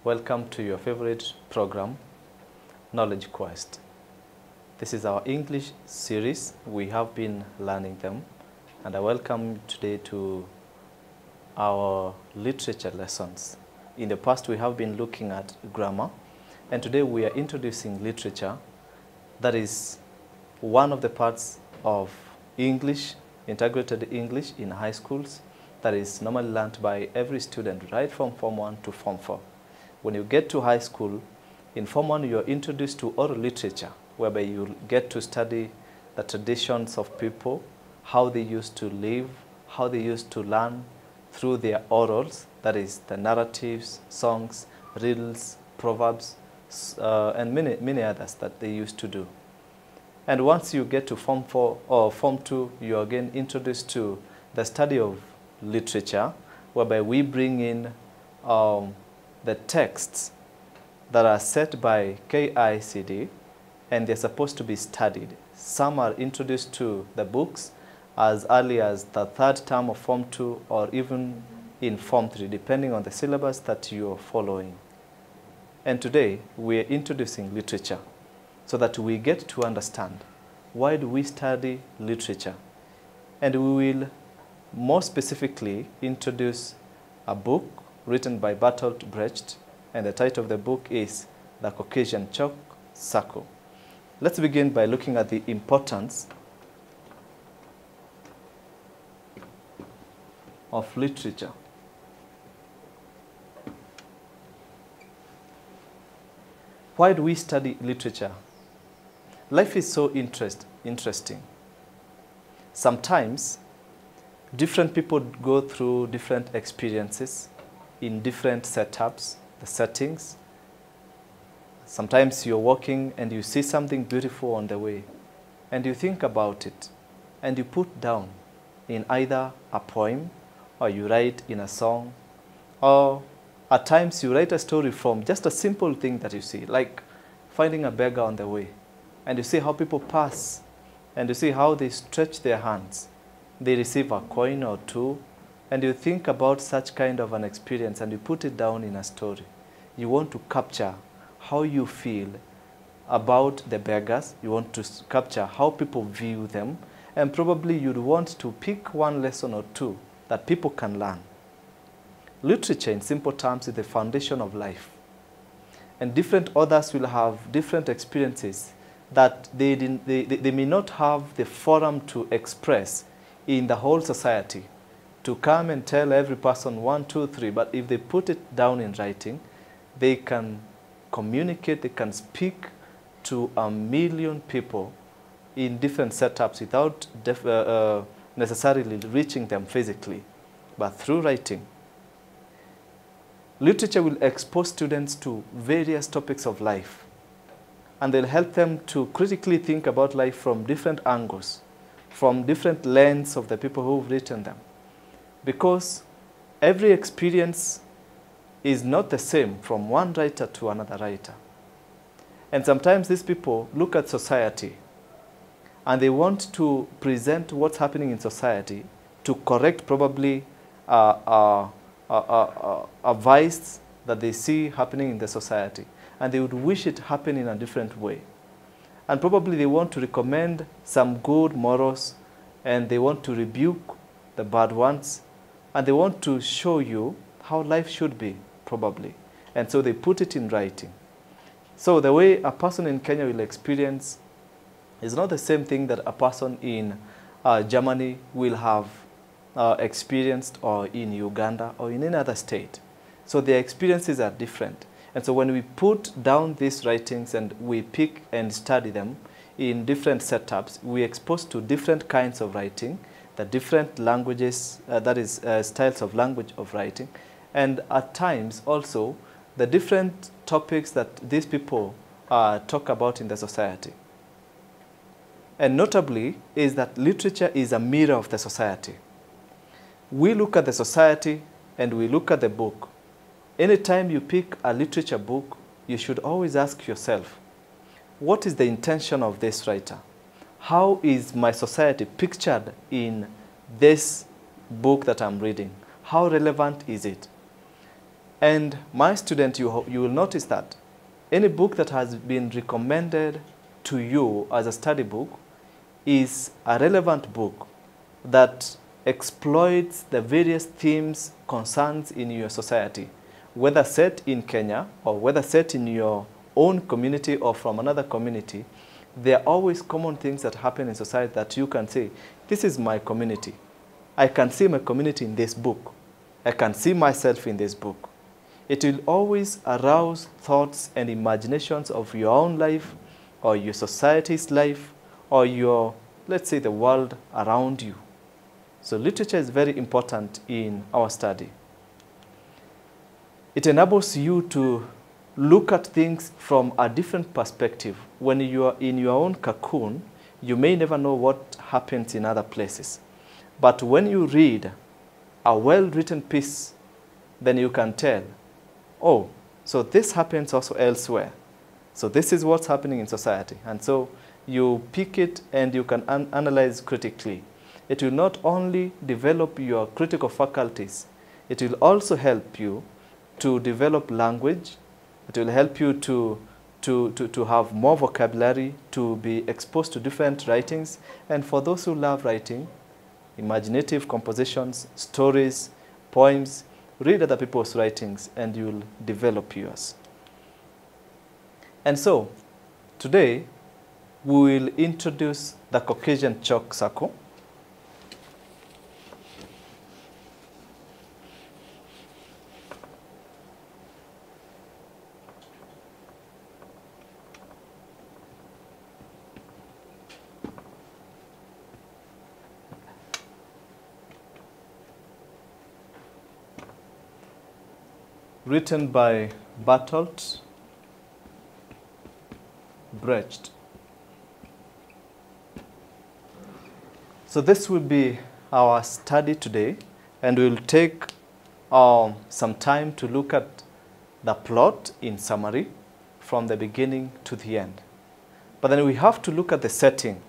Welcome to your favorite program, Knowledge Quest. This is our English series. We have been learning them, and I welcome you today to our literature lessons. In the past, we have been looking at grammar, and today we are introducing literature. That is one of the parts of English, integrated English in high schools, that is normally learned by every student, right from Form 1 to Form 4. When you get to high school, in Form 1, you are introduced to oral literature, whereby you get to study the traditions of people, how they used to live, how they used to learn through their orals, that is the narratives, songs, riddles, proverbs, and many others that they used to do. And once you get to Form 4 or Form 2, you are again introduced to the study of literature, whereby we bring in the texts that are set by KICD, and they're supposed to be studied. Some are introduced to the books as early as the third term of Form 2 or even in Form 3, depending on the syllabus that you are following. And today, we are introducing literature so that we get to understand why do we study literature. And we will more specifically introduce a book written by Bertolt Brecht, and the title of the book is The Caucasian Chalk Circle. Let's begin by looking at the importance of literature. Why do we study literature? Life is so interesting. Sometimes different people go through different experiences in different setups, the settings. Sometimes you're walking and you see something beautiful on the way, and you think about it, and you put down in either a poem, or you write in a song, or at times you write a story from just a simple thing that you see, like finding a beggar on the way, and you see how people pass, and you see how they stretch their hands. They receive a coin or two, and you think about such kind of an experience and you put it down in a story. You want to capture how you feel about the beggars. You want to capture how people view them, and probably you'd want to pick one lesson or two that people can learn. Literature, in simple terms, is the foundation of life. And different authors will have different experiences that they may not have the forum to express in the whole society, to come and tell every person 1, 2, 3, but if they put it down in writing, they can communicate, they can speak to 1 million people in different setups without necessarily reaching them physically, but through writing. Literature will expose students to various topics of life, and they'll help them to critically think about life from different angles, from different lenses of the people who've written them. Because every experience is not the same from one writer to another writer. And sometimes these people look at society and they want to present what's happening in society to correct probably a vice that they see happening in the society. And they would wish it happen in a different way. And probably they want to recommend some good morals, and they want to rebuke the bad ones, and they want to show you how life should be, probably. And so they put it in writing. So the way a person in Kenya will experience is not the same thing that a person in Germany will have experienced, or in Uganda, or in any other state. So their experiences are different. And so when we put down these writings and we pick and study them in different setups, we expose to different kinds of writing, the different languages, styles of language of writing, and at times also the different topics that these people talk about in the society. And notably is that literature is a mirror of the society. We look at the society and we look at the book. Anytime you pick a literature book, you should always ask yourself, what is the intention of this writer? How is my society pictured in this book that I'm reading? How relevant is it? And my student, you will notice that any book that has been recommended to you as a study book is a relevant book that exploits the various themes, concerns in your society, whether set in Kenya or whether set in your own community or from another community. There are always common things that happen in society that you can say, this is my community. I can see my community in this book. I can see myself in this book. It will always arouse thoughts and imaginations of your own life or your society's life or your, let's say, the world around you. So literature is very important in our study. It enables you to look at things from a different perspective. When you are in your own cocoon, you may never know what happens in other places. But when you read a well-written piece, then you can tell, oh, so this happens also elsewhere. So this is what's happening in society. And so you pick it and you can analyze critically. It will not only develop your critical faculties, it will also help you to develop language. It will help you to have more vocabulary, to be exposed to different writings. And for those who love writing, imaginative compositions, stories, poems, read other people's writings and you'll develop yours. And so, today, we will introduce the Caucasian Chalk Circle. Written by Bertolt Brecht. So this will be our study today, and we'll take some time to look at the plot in summary from the beginning to the end. But then we have to look at the setting.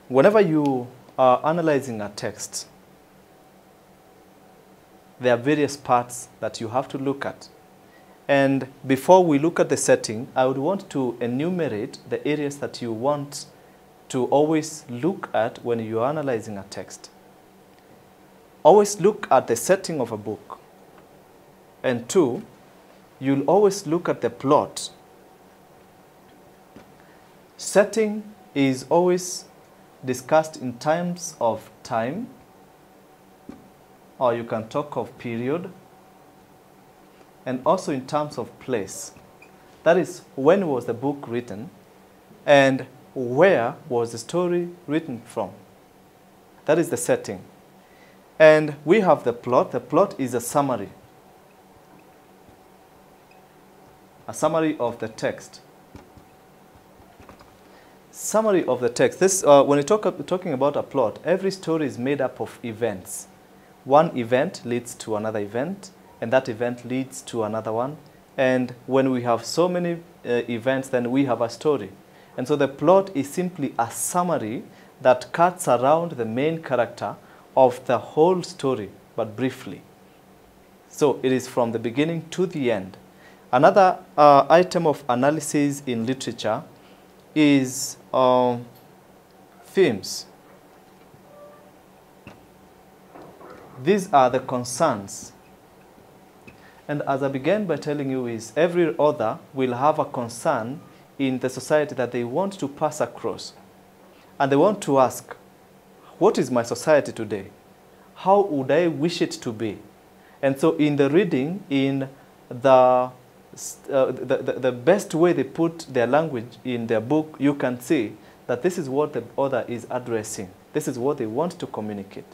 Whenever you are analyzing a text, there are various parts that you have to look at. And before we look at the setting, I would want to enumerate the areas that you want to always look at when you are analyzing a text. Always look at the setting of a book. And two, you'll always look at the plot. Setting is always discussed in terms of time, or you can talk of period, and also in terms of place. That is, when was the book written, and where was the story written from? That is the setting. And we have the plot. The plot is a summary of the text. Summary of the text. This, when you're talking about a plot, every story is made up of events. One event leads to another event, and that event leads to another one. And when we have so many events, then we have a story. And so the plot is simply a summary that cuts around the main character of the whole story, but briefly. So it is from the beginning to the end. Another item of analysis in literature is themes. These are the concerns. And as I began by telling you, is every author will have a concern in the society that they want to pass across. And they want to ask, what is my society today? How would I wish it to be? And so in the reading, in the best way they put their language in their book, you can see that this is what the author is addressing. This is what they want to communicate.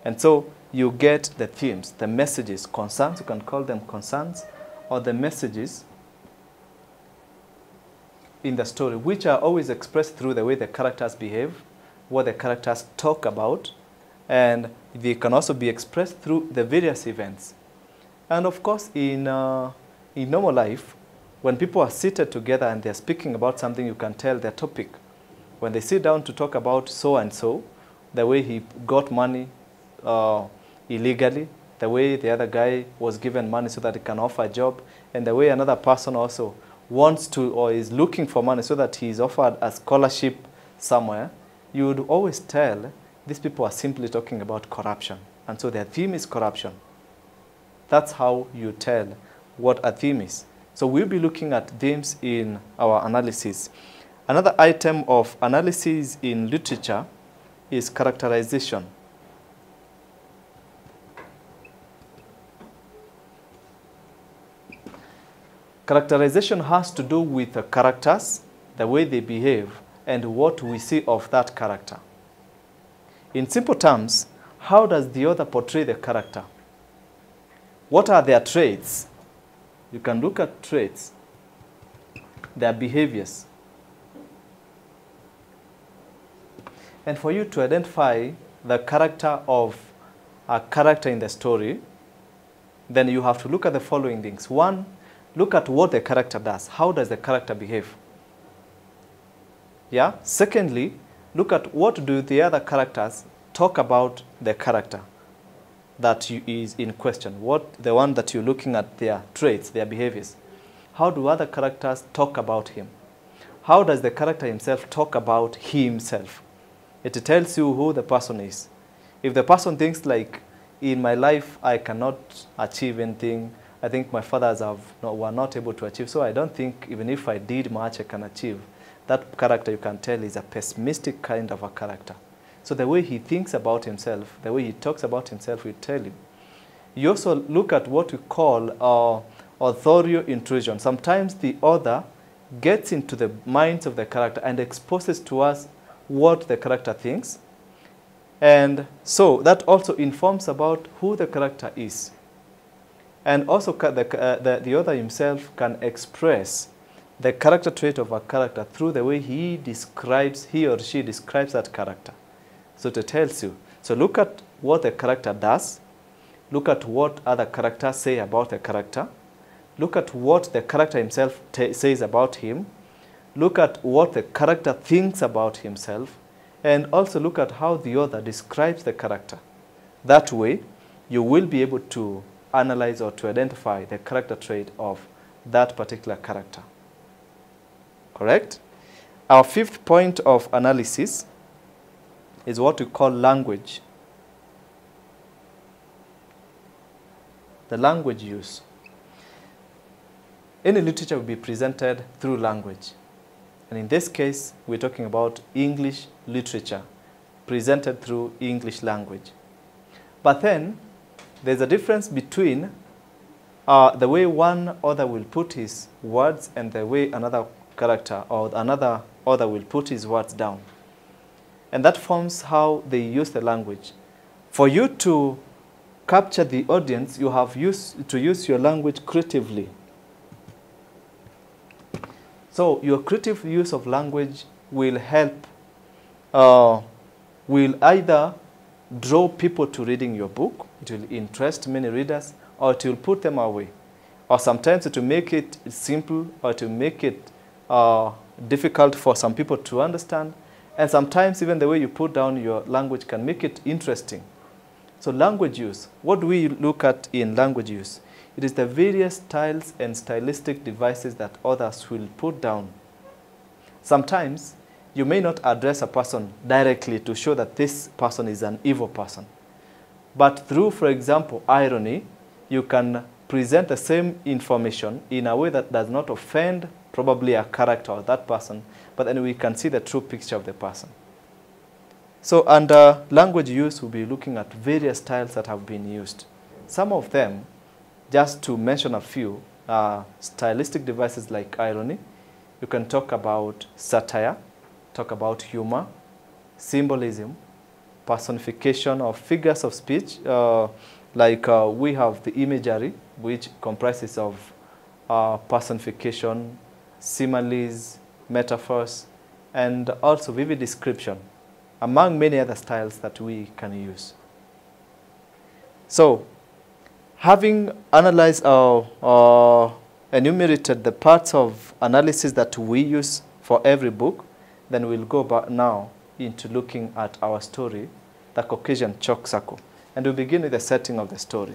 And so you get the themes, the messages, concerns, you can call them concerns, or the messages in the story, which are always expressed through the way the characters behave, what the characters talk about, and they can also be expressed through the various events. And of course, in normal life, when people are seated together and they're speaking about something, you can tell their topic. When they sit down to talk about so-and-so, the way he got money illegally, the way the other guy was given money so that he can offer a job, and the way another person also wants to or is looking for money so that he is offered a scholarship somewhere, you would always tell these people are simply talking about corruption. And so their theme is corruption. That's how you tell what a theme is. So we'll be looking at themes in our analysis. Another item of analysis in literature is characterization. Characterization has to do with the characters, the way they behave, and what we see of that character. In simple terms, how does the author portray the character? What are their traits? You can look at traits, their behaviors. And for you to identify the character of a character in the story, then you have to look at the following things. One, look at what the character does. How does the character behave? Yeah. Secondly, look at what do the other characters talk about the character that is in question. The one that you're looking at, their traits, their behaviors. How do other characters talk about him? How does the character himself talk about himself? It tells you who the person is. If the person thinks like, in my life I cannot achieve anything, I think my fathers were not able to achieve, so I don't think even if I did much I can achieve. That character, you can tell, is a pessimistic kind of a character. So the way he thinks about himself, the way he talks about himself will tell you. You also look at what we call authorial intrusion. Sometimes the author gets into the minds of the character and exposes to us what the character thinks. And so that also informs about who the character is. And also the author himself can express the character trait of a character through the way he or she describes that character. So it tells you. So look at what the character does. Look at what other characters say about the character. Look at what the character himself says about him. Look at what the character thinks about himself. And also look at how the author describes the character. That way, you will be able to analyze or to identify the character trait of that particular character. Correct? Our fifth point of analysis is what we call language. The language use. Any literature will be presented through language. And in this case, we're talking about English literature presented through English language. But then, there's a difference between the way one author will put his words and the way another character or another author will put his words down. And that forms how they use the language. For you to capture the audience, you have to use your language creatively. So your creative use of language will help, will either draw people to reading your book, it will interest many readers, or it will put them away. Or sometimes it will make it simple, or it will make it difficult for some people to understand. And sometimes even the way you put down your language can make it interesting. So language use, what do we look at in language use? It is the various styles and stylistic devices that authors will put down. Sometimes you may not address a person directly to show that this person is an evil person. But through, for example, irony, you can present the same information in a way that does not offend probably a character or that person, but then we can see the true picture of the person. So under language use, we'll be looking at various styles that have been used. Some of them, just to mention a few, are stylistic devices like irony. You can talk about satire, talk about humor, symbolism, personification of figures of speech, we have the imagery, which comprises of personification, similes, metaphors, and also vivid description, among many other styles that we can use. So, having analyzed or enumerated the parts of analysis that we use for every book, then we'll go back now into looking at our story, the Caucasian Chalk Circle. And we'll begin with the setting of the story.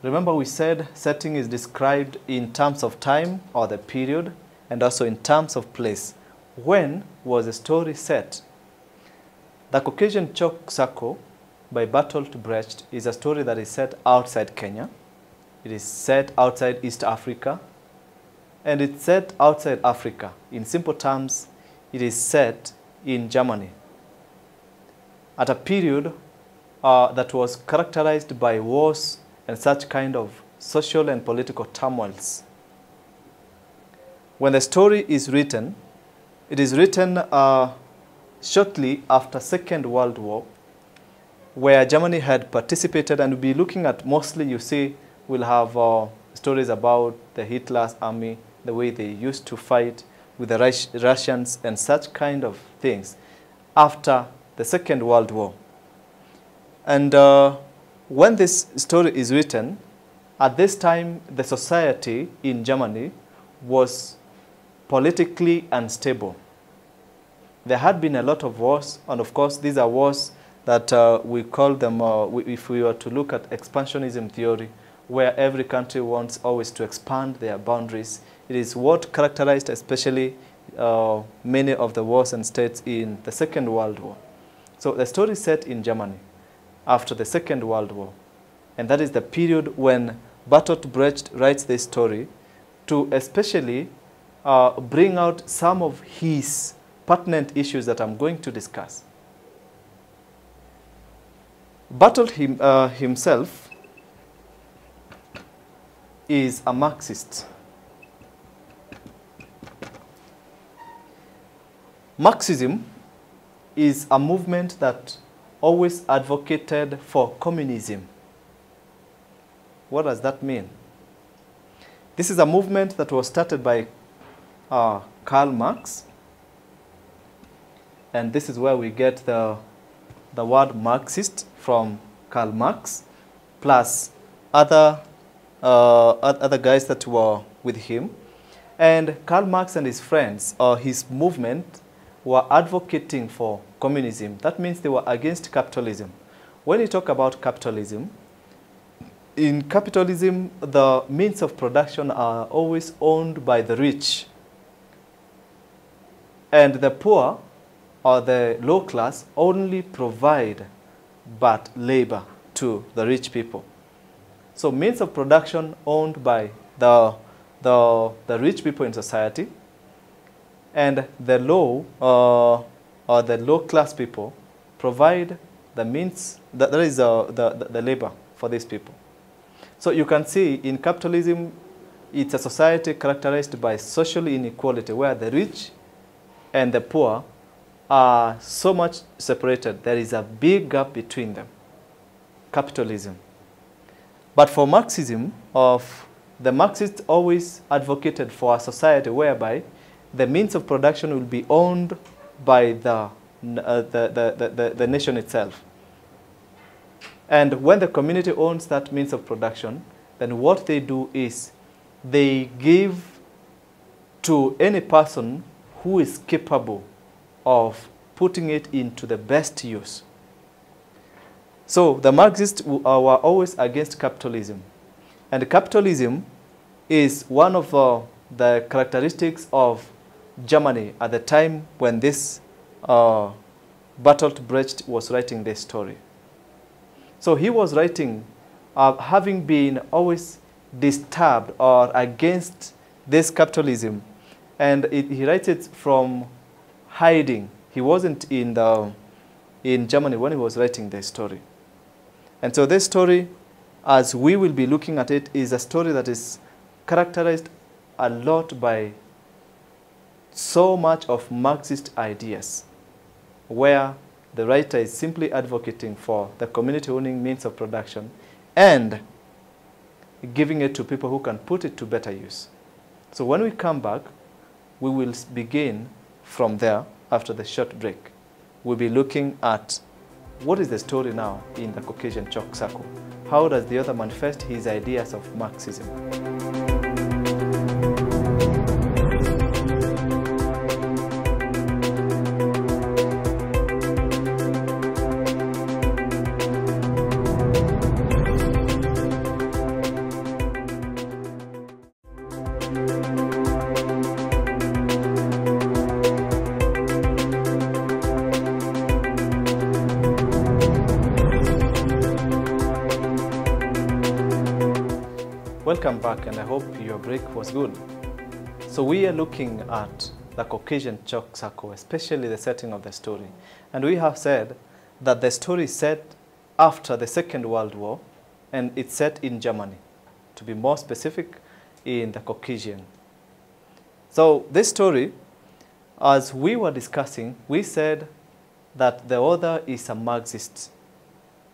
Remember, we said setting is described in terms of time or the period, and also in terms of place. When was the story set? The Caucasian Chalk Circle by Bertolt Brecht is a story that is set outside Kenya. It is set outside East Africa, and it's set outside Africa. In simple terms, it is set in Germany at a period that was characterized by wars and such kind of social and political turmoils. When the story is written, it is written shortly after Second World War, where Germany had participated, and we'll be looking at mostly, you see, we'll have stories about the Hitler's army, the way they used to fight with the Russians and such kind of things after the Second World War. And when this story is written, at this time, the society in Germany was politically unstable. There had been a lot of wars, and of course, these are wars that we call them, if we were to look at expansionism theory, where every country wants always to expand their boundaries. It is what characterized especially many of the wars and states in the Second World War. So the story is set in Germany after the Second World War. And that is the period when Bertolt Brecht writes this story to especially bring out some of his pertinent issues that I'm going to discuss. Bertolt himself is a Marxist. Marxism is a movement that always advocated for communism. What does that mean? This is a movement that was started by Karl Marx, and this is where we get the word Marxist from Karl Marx, plus other guys that were with him. And Karl Marx and his friends, or his movement, were advocating for communism. That means they were against capitalism. When you talk about capitalism, in capitalism, the means of production are always owned by the rich. And the poor or the low class only provide but labor to the rich people. So means of production owned by the rich people in society, and the low or the low class people provide the means, that is the labor for these people. So you can see in capitalism, it's a society characterized by social inequality, where the rich and the poor are so much separated. There is a big gap between them. Capitalism. But for Marxism, the Marxists always advocated for a society whereby the means of production will be owned by the nation itself. And when the community owns that means of production, then what they do is they give to any person who is capable of putting it into the best use. So the Marxists were always against capitalism. And capitalism is one of the characteristics of Germany at the time when this Bertolt Brecht was writing this story. So he was writing, having been always disturbed or against this capitalism. And he writes it from hiding. He wasn't in Germany when he was writing this story. And so this story, as we will be looking at it, is a story that is characterized a lot by so much of Marxist ideas, where the writer is simply advocating for the community-owning means of production and giving it to people who can put it to better use. So when we come back, we will begin from there after the short break. We'll be looking at what is the story now in the Caucasian Chalk Circle. How does the author manifest his ideas of Marxism? Welcome back, and I hope your break was good. So we are looking at the Caucasian Chalk Circle, especially the setting of the story. And we have said that the story is set after the Second World War, and it's set in Germany, to be more specific, in the Caucasian. So this story, as we were discussing, we said that the author is a Marxist.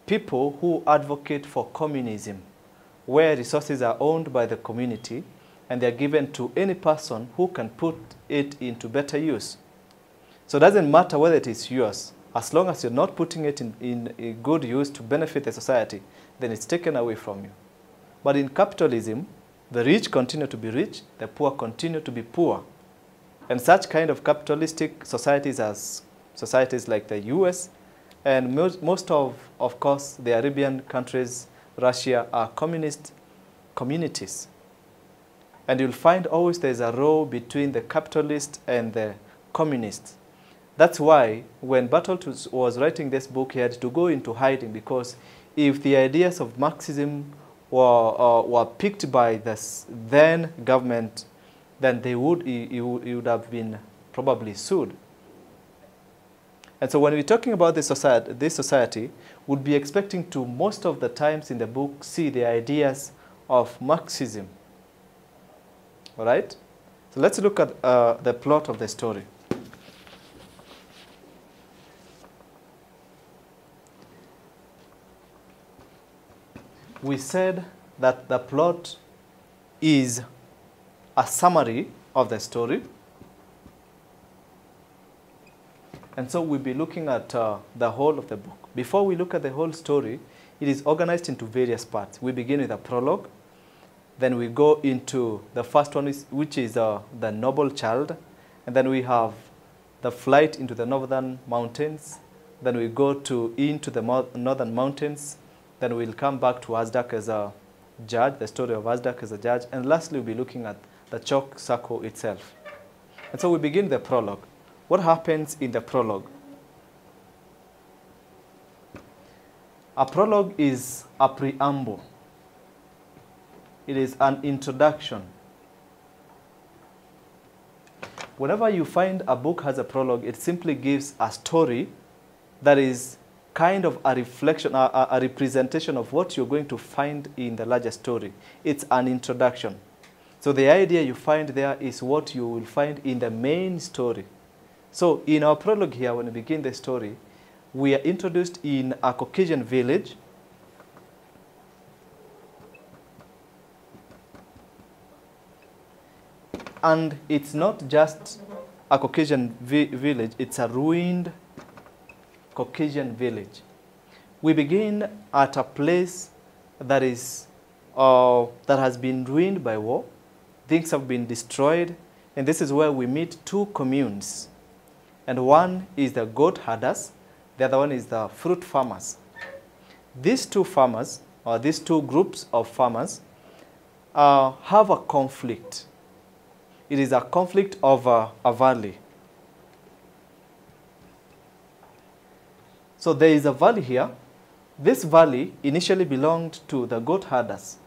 People who advocate for communism, where resources are owned by the community and they are given to any person who can put it into better use. So it doesn't matter whether it is yours, as long as you're not putting it in a good use to benefit the society, then it's taken away from you. But in capitalism, the rich continue to be rich, the poor continue to be poor. And such kind of capitalistic societies as societies like the US and most of course, the Arabian countries, Russia, are communist communities. And you'll find always there's a row between the capitalist and the communist. That's why when Barthold was writing this book, he had to go into hiding, because if the ideas of Marxism were picked by the then government, then he would have been probably sued. And so when we're talking about this society, would be expecting to, most of the times in the book, see the ideas of Marxism. All right? So let's look at the plot of the story. We said that the plot is a summary of the story. And so we'll be looking at the whole of the book. Before we look at the whole story, it is organized into various parts. We begin with a prologue. Then we go into the first one, which is the noble child. And then we have the flight into the northern mountains. Then we go into the northern mountains. Then we'll come back to Azdak as a judge, the story of Azdak as a judge. And lastly, we'll be looking at the Chalk Circle itself. And so we begin the prologue. What happens in the prologue? A prologue is a preamble. It is an introduction. Whenever you find a book has a prologue, it simply gives a story that is kind of a reflection, a representation of what you're going to find in the larger story. It's an introduction. So the idea you find there is what you will find in the main story. So in our prologue here, when we begin the story, we are introduced in a Caucasian village. And it's not just a Caucasian village, it's a ruined Caucasian village. We begin at a place that has been ruined by war. Things have been destroyed, and this is where we meet two communes. And one is the goat herders, the other one is the fruit farmers. These two farmers, or these two groups of farmers, have a conflict. It is a conflict over a valley. So there is a valley here. This valley initially belonged to the goat herders.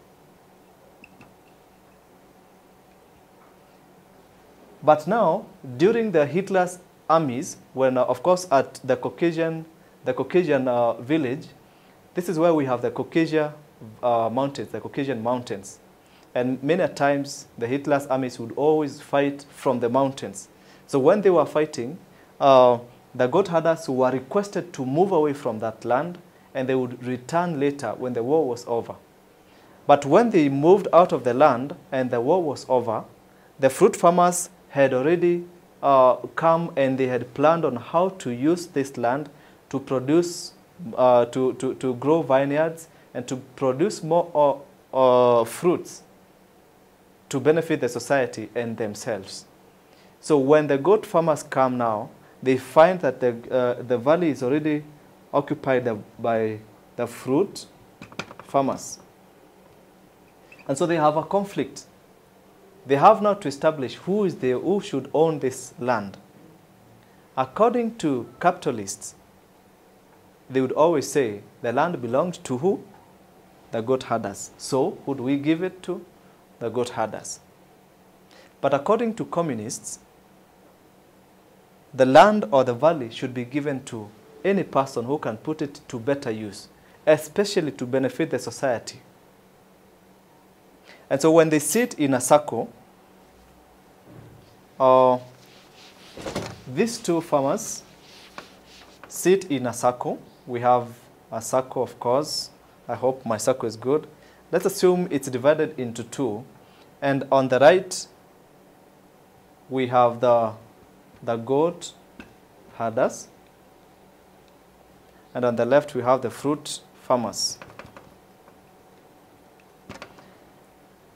But now, during the Hitler's armies, when of course at the Caucasian village, this is where we have the Caucasian mountains. And many times, the Hitler's armies would always fight from the mountains. So when they were fighting, the goat herders were requested to move away from that land, and they would return later when the war was over. But when they moved out of the land and the war was over, the fruit farmers had already come, and they had planned on how to use this land to produce, to grow vineyards and to produce more fruits to benefit the society and themselves. So when the goat farmers come now, they find that the valley is already occupied by the fruit farmers. And so they have a conflict. They have now to establish who should own this land. According to capitalists, they would always say the land belonged to who? The goat herders. So who do we give it to? The goat herders. But according to communists, the land or the valley should be given to any person who can put it to better use, especially to benefit the society. And so when they sit in a circle, these two farmers sit in a circle. We have a circle, of course. I hope my circle is good. Let's assume it's divided into two. And on the right, we have the goat herders. And on the left, we have the fruit farmers.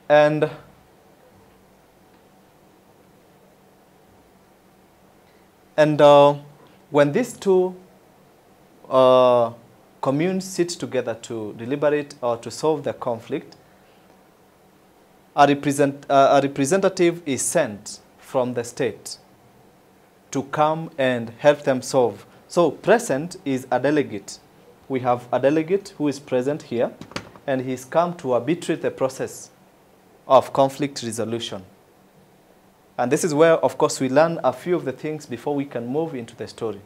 And when these two communes sit together to deliberate or to solve the conflict, a representative is sent from the state to come and help them solve. So present is a delegate. We have a delegate who is present here, and he's come to arbitrate the process of conflict resolution. And this is where, of course, we learn a few of the things before we can move into the story.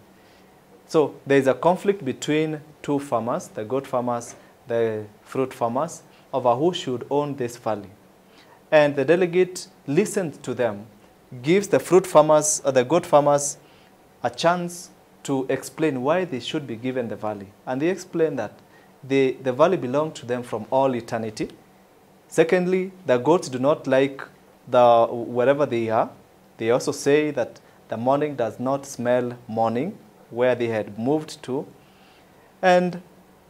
So there is a conflict between two farmers, the goat farmers, the fruit farmers, over who should own this valley. And the delegate listens to them, gives the fruit farmers or the goat farmers a chance to explain why they should be given the valley. And they explain that the valley belongs to them from all eternity. Secondly, the goats do not like wherever they are. They also say that the morning does not smell morning, where they had moved to. And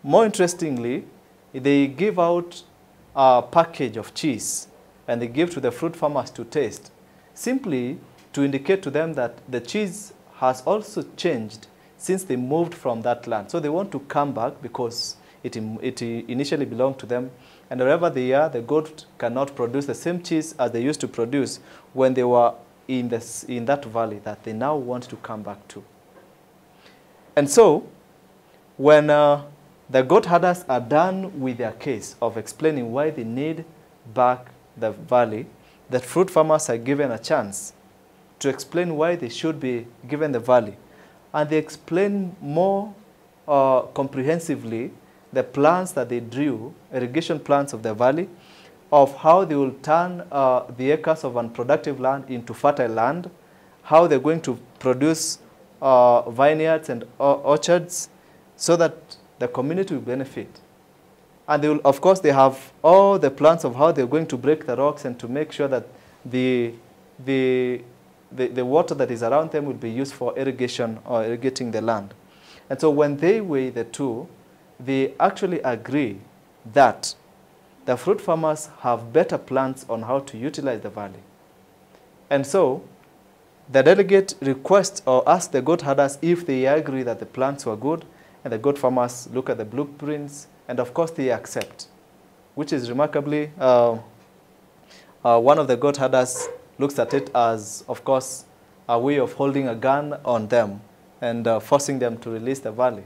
more interestingly, they give out a package of cheese, and they give to the fruit farmers to taste, simply to indicate to them that the cheese has also changed since they moved from that land. So they want to come back because it initially belonged to them. And wherever they are, the goat cannot produce the same cheese as they used to produce when they were in that valley that they now want to come back to. And so when the goat herders are done with their case of explaining why they need back the valley, the fruit farmers are given a chance to explain why they should be given the valley. And they explain more comprehensively the plans that they drew, irrigation plans of the valley, of how they will turn the acres of unproductive land into fertile land, how they're going to produce vineyards and orchards so that the community will benefit. And they will, of course, they have all the plans of how they're going to break the rocks and to make sure that the water that is around them will be used for irrigation or irrigating the land. And so when they weigh the two, they actually agree that the fruit farmers have better plans on how to utilize the valley. And so the delegate requests or asks the goat herders if they agree that the plans were good, and the goat farmers look at the blueprints, and of course they accept, which is remarkably, one of the goat herders looks at it as, of course, a way of holding a gun on them and forcing them to release the valley.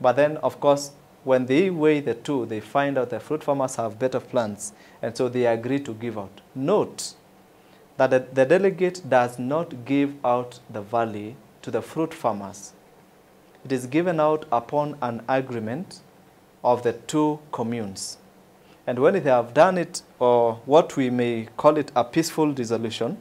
But then, of course, when they weigh the two, they find out the fruit farmers have better plans, and so they agree to give out. Note that the delegate does not give out the valley to the fruit farmers. It is given out upon an agreement of the two communes. And when they have done it, or what we may call it a peaceful resolution,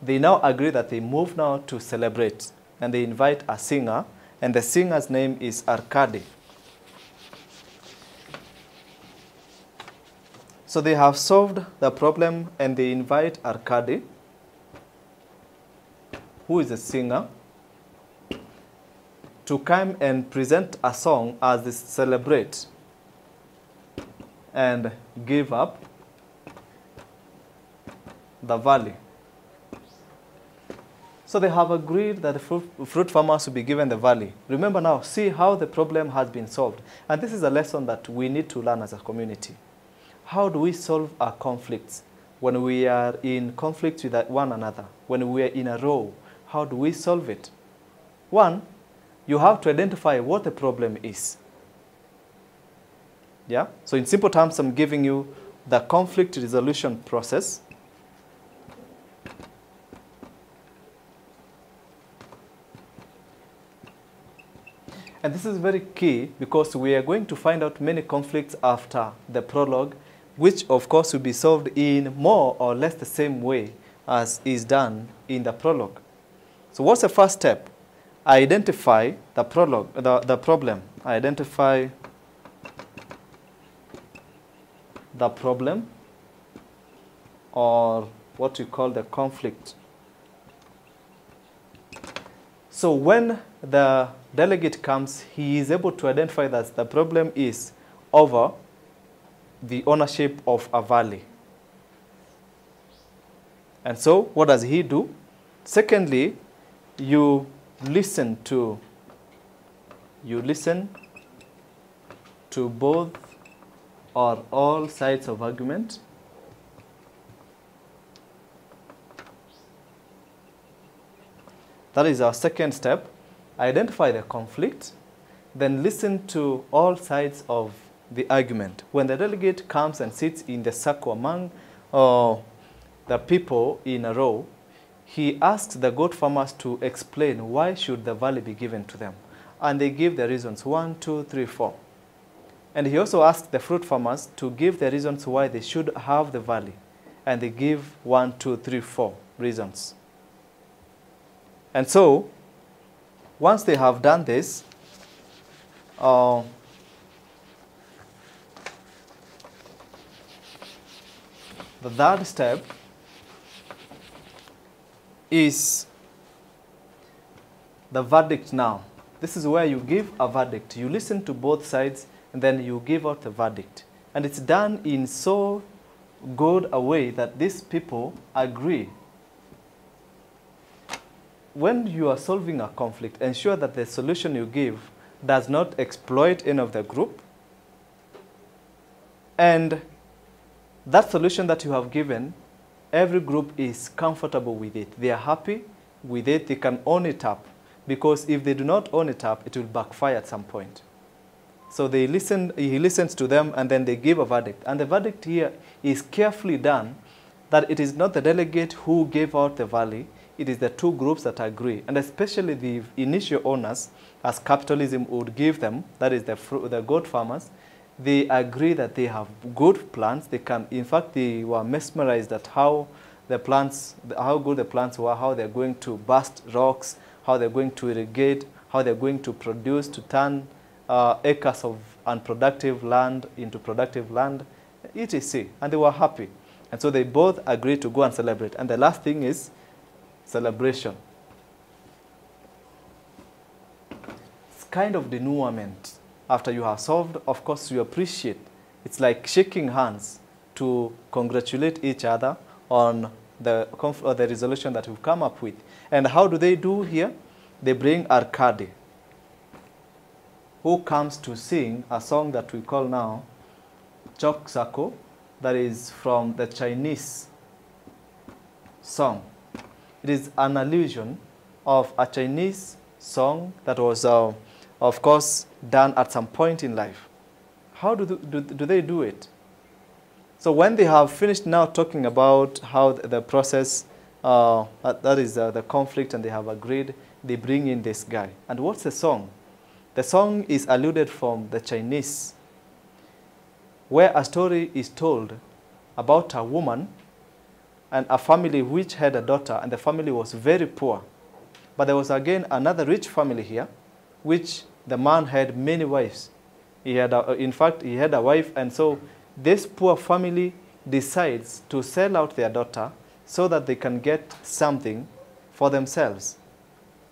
they now agree that they move now to celebrate, and they invite a singer, and the singer's name is Arkady. So they have solved the problem, and they invite Arkady, who is a singer, to come and present a song as they celebrate and give up the valley. So they have agreed that the fruit farmers will be given the valley. Remember now, see how the problem has been solved. And this is a lesson that we need to learn as a community. How do we solve our conflicts when we are in conflict with one another, when we are in a row? How do we solve it? One, you have to identify what the problem is. Yeah? So in simple terms, I'm giving you the conflict resolution process. And this is very key because we are going to find out many conflicts after the prologue, which of course will be solved in more or less the same way as is done in the prologue. So what's the first step? Identify the problem. Identify the problem, or what we call the conflict. So when the delegate comes, he is able to identify that the problem is over the ownership of a valley. And so what does he do? Secondly, you listen to both or all sides of argument. That is our second step. Identify the conflict, then listen to all sides of the argument. When the delegate comes and sits in the circle among the people in a row, he asks the goat farmers to explain why should the valley be given to them. And they give the reasons, 1, 2, 3, 4. And he also asks the fruit farmers to give the reasons why they should have the valley. And they give 1, 2, 3, 4 reasons. And so, once they have done this, the third step is the verdict now. This is where you give a verdict. You listen to both sides, and then you give out the verdict. And it's done in so good a way that these people agree. When you are solving a conflict, ensure that the solution you give does not exploit any of the group. And that solution that you have given, every group is comfortable with it. They are happy with it. They can own it up. Because if they do not own it up, it will backfire at some point. So he listens to them, and then they give a verdict. And the verdict here is carefully done, that it is not the delegate who gave out the valley. It is the two groups that agree, and especially the initial owners, as capitalism would give them, that is the goat farmers. They agree that they have good plans. They can, in fact, they were mesmerized at how good the plants were, how they're going to burst rocks, how they're going to irrigate, how they're going to produce, to turn acres of unproductive land into productive land, etc. And they were happy. And so they both agreed to go and celebrate. And the last thing is celebration. It's kind of denouement. After you have solved, of course, you appreciate. It's like shaking hands to congratulate each other on the resolution that we've come up with. And how do they do here? They bring Arkady, who comes to sing a song that we call now Chalk Circle, that is from the Chinese song. It is an allusion of a Chinese song that was, of course, done at some point in life. How do they do it? So when they have finished now talking about how the process, that is the conflict, and they have agreed, they bring in this guy. And what's the song? The song is alluded from the Chinese, where a story is told about a woman and a family which had a daughter, and the family was very poor. But there was again another rich family here, which the man had many wives. He had, in fact, he had a wife, and so this poor family decides to sell out their daughter so that they can get something for themselves.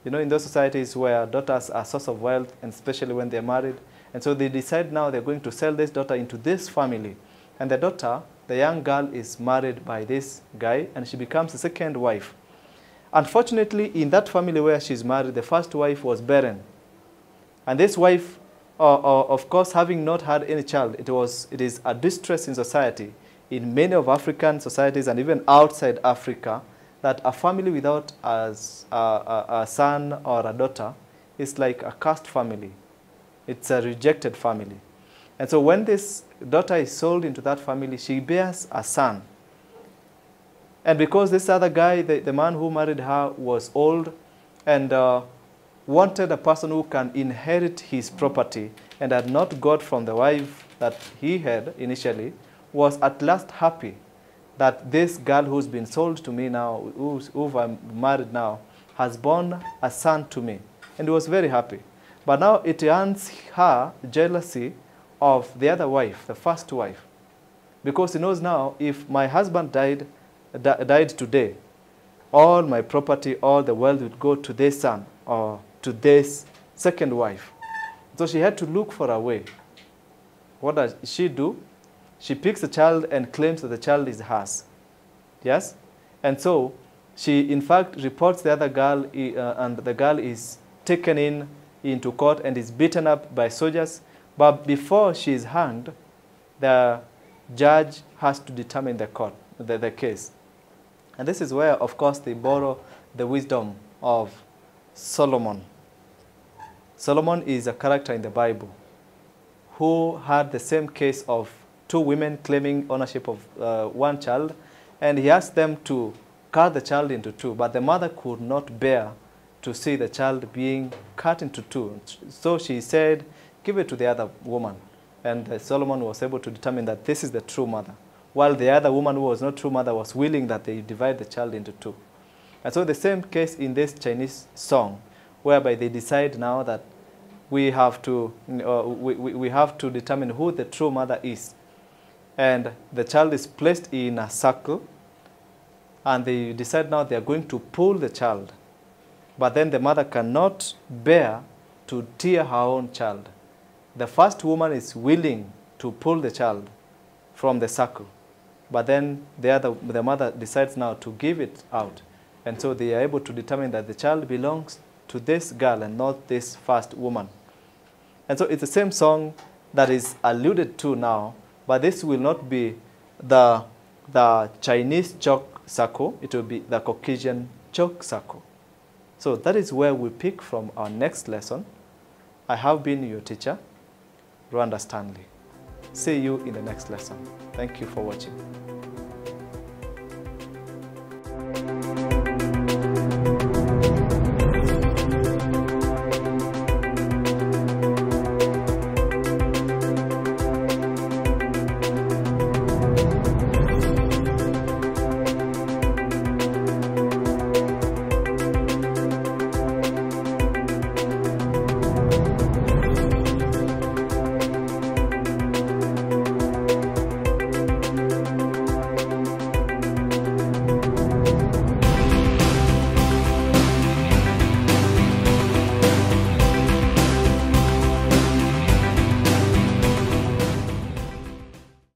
You know, in those societies where daughters are a source of wealth, and especially when they're married, and so they decide now they're going to sell this daughter into this family. And the daughter, the young girl, is married by this guy, and she becomes the second wife. Unfortunately, in that family where she's married, the first wife was barren. And this wife, of course, having not had any child, it is a distress in society, in many of African societies and even outside Africa, that a family without a son or a daughter is like a cursed family. It's a rejected family. And so when this daughter is sold into that family, she bears a son. And because this other guy, the man who married her, was old and wanted a person who can inherit his property, and had not got from the wife that he had initially, was at last happy that this girl who's been sold to me now, who I'm married now, has born a son to me. And he was very happy. But now it earns her jealousy of the other wife, the first wife. Because he knows now, if my husband died today, all my property, all the wealth would go to this son or to this second wife. So she had to look for a way. What does she do? She picks the child and claims that the child is hers. Yes? And so she, in fact, reports the other girl, and the girl is taken into court and is beaten up by soldiers. But before she is hanged, the judge has to determine the case. And this is where, of course, they borrow the wisdom of Solomon. Solomon is a character in the Bible who had the same case of two women claiming ownership of one child, and he asked them to cut the child into two, but the mother could not bear to see the child being cut into two. So she said, give it to the other woman. And Solomon was able to determine that this is the true mother, while the other woman who was not true mother was willing that they divide the child into two. And so the same case in this Chinese song, whereby they decide now that we have to determine who the true mother is. And the child is placed in a circle, and they decide now they are going to pull the child. But then the mother cannot bear to tear her own child. The first woman is willing to pull the child from the circle, but then the mother decides now to give it out. And so they are able to determine that the child belongs to this girl and not this first woman. And so it's the same song that is alluded to now, but this will not be the Chinese Chalk Circle, it will be the Caucasian Chalk Circle. So that is where we pick from our next lesson. I have been your teacher, Rwanda Stanley. See you in the next lesson. Thank you for watching.